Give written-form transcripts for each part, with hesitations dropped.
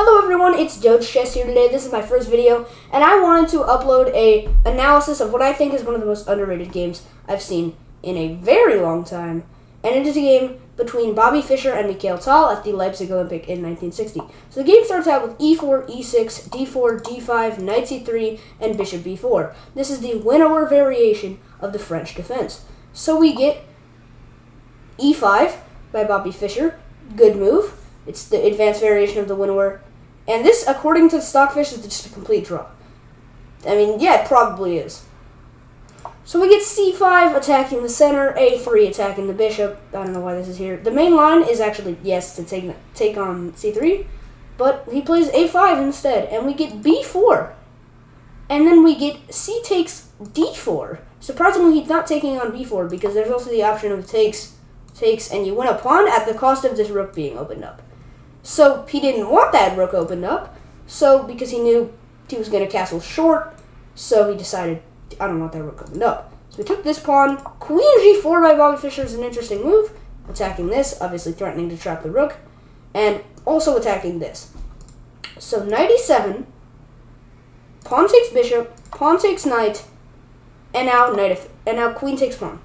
Hello everyone, it's Doge Chess here today. This is my first video, and I wanted to upload a analysis of what I think is one of the most underrated games I've seen in a very long time. And it is a game between Bobby Fischer and Mikhail at the Leipzig Olympic in 1960. So the game starts out with e4, e6, d4, d5, knight c3, and bishop b4. This is the winnower variation of the French defense. So we get e5 by Bobby Fischer. Good move. It's the advanced variation of the winnower. And this, according to Stockfish, is just a complete draw. I mean, yeah, it probably is. So we get c5 attacking the center, a3 attacking the bishop. I don't know why this is here. The main line is actually, yes, to take on c3. But he plays a5 instead, and we get b4. And then we get c takes d4. Surprisingly, he's not taking on b4 because there's also the option of takes, and you win a pawn at the cost of this rook being opened up. So he didn't want that rook opened up, so because he knew he was going to castle short, so he decided, I don't want that rook opened up. So we took this pawn. Queen g4 by Bobby Fischer is an interesting move, attacking this, obviously threatening to trap the rook, and also attacking this. So knight e7, pawn takes bishop, pawn takes knight, and now queen takes pawn.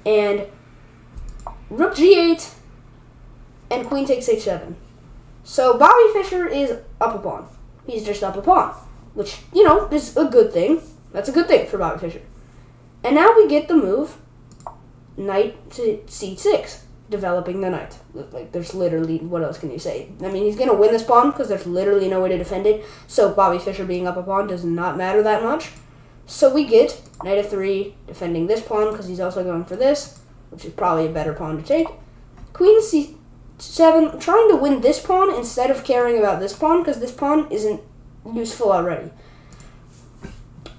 And rook g8, and queen takes h7. So Bobby Fischer is up a pawn. He's just up a pawn, which, you know, is a good thing. That's a good thing for Bobby Fischer. And now we get the move knight to c6, developing the knight. Like, there's literally, what else can you say? I mean, he's going to win this pawn because there's literally no way to defend it. So Bobby Fischer being up a pawn does not matter that much. So we get knight f3, defending this pawn because he's also going for this, which is probably a better pawn to take. Queen c7, trying to win this pawn instead of caring about this pawn because this pawn isn't useful already.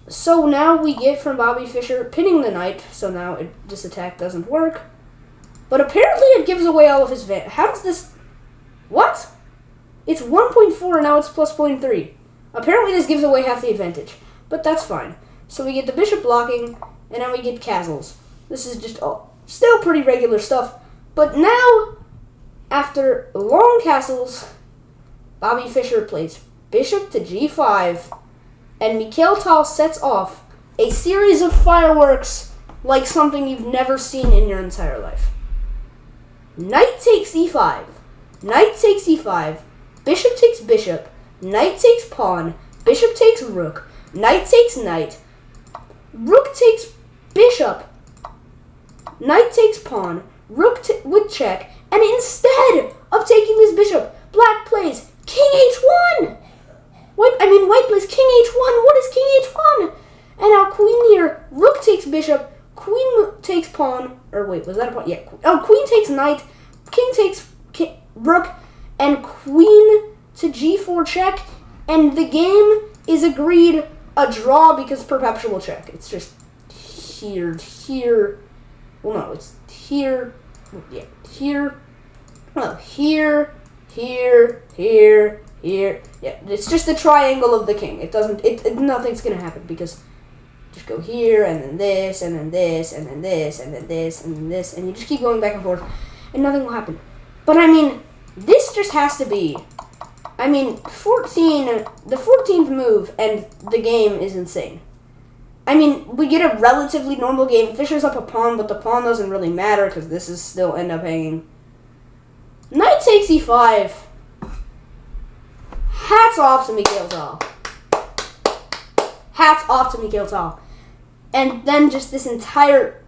So now we get from Bobby Fischer pinning the knight, so now this attack doesn't work. But apparently it gives away all of his how does this... What? It's 1.4 and now it's plus 0.3. Apparently this gives away half the advantage, but that's fine. So we get the bishop blocking, and now we get castles. This is just still pretty regular stuff. But now, after long castles, Bobby Fischer plays bishop to g5, and Mikhail sets off a series of fireworks like something you've never seen in your entire life. Knight takes e5, knight takes e5, bishop takes bishop, knight takes pawn, bishop takes rook, knight takes knight, rook takes bishop, knight takes pawn, rook would check, and instead of taking this bishop, black plays king h1. White plays king h1. What is king h1? And now queen here, rook takes bishop, queen takes pawn, or wait, was that a pawn? Yeah. Oh, queen takes knight, king takes rook, and queen to g4 check, and the game is agreed a draw because perpetual check. It's just here. Well, no, it's here. Yeah, here. Oh, here. Yeah, it's just the triangle of the king. It doesn't. Nothing's gonna happen because just go here and then this and then this and then this and then this and then this, and you just keep going back and forth, and nothing will happen. But I mean, this just has to be. I mean, the 14th move, and the game is insane. I mean, we get a relatively normal game. Fischer's up a pawn, but the pawn doesn't really matter because this is still end up hanging. Knight takes e5. Hats off to Mikhail. Hats off to Mikhail. And then just this entire...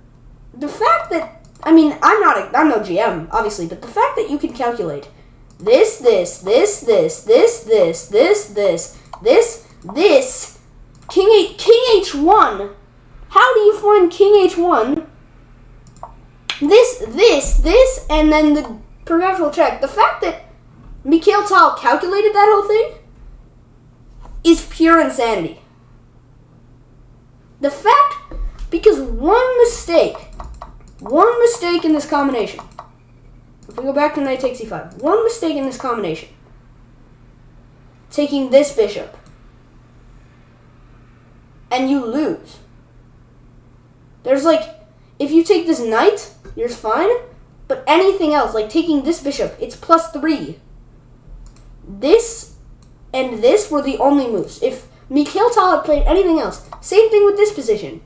The fact that... I mean, I'm no GM, obviously, but the fact that you can calculate this, King h1. How do you find king h1? This, and then the perpetual check. The fact that Mikhail calculated that whole thing is pure insanity. The fact, because one mistake in this combination. If we go back to knight takes e5, one mistake in this combination, taking this bishop, and you lose. There's like, if you take this knight, you're fine, but anything else, like taking this bishop, it's +3. This and this were the only moves. If Mikhail had played anything else, same thing with this position.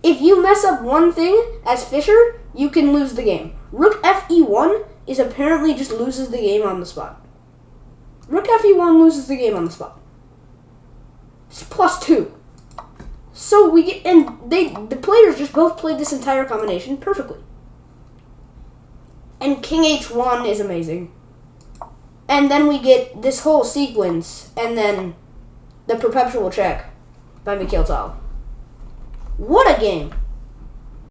If you mess up one thing as Fischer, you can lose the game. Rook fe1 is apparently just loses the game on the spot. Rook fe1 loses the game on the spot. It's +2. So we get, and the players just both played this entire combination perfectly. And king h1 is amazing. And then we get this whole sequence, and then the perpetual check by Mikhail. What a game!